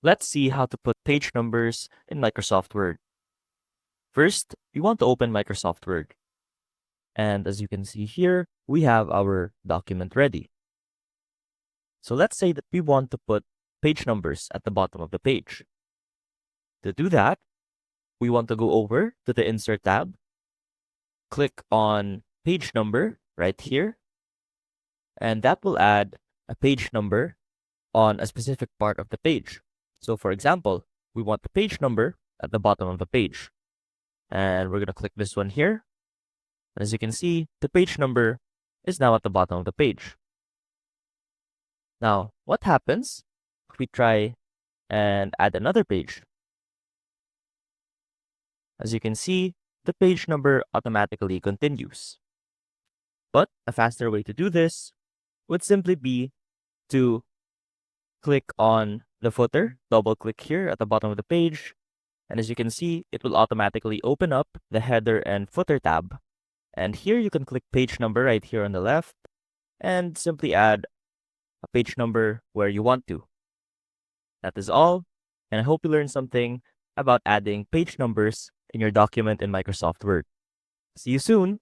Let's see how to put page numbers in Microsoft Word. First, we want to open Microsoft Word. And as you can see here, we have our document ready. So let's say that we want to put page numbers at the bottom of the page. To do that, we want to go over to the Insert tab, click on Page Number right here, and that will add a page number on a specific part of the page. So for example, we want the page number at the bottom of the page. And we're going to click this one here. And as you can see, the page number is now at the bottom of the page. Now, what happens if we try and add another page? As you can see, the page number automatically continues. But a faster way to do this would simply be to click on the footer, double click here at the bottom of the page, and as you can see, it will automatically open up the header and footer tab. And here you can click page number right here on the left and simply add a page number where you want to. That is all, and I hope you learned something about adding page numbers in your document in Microsoft Word. See you soon!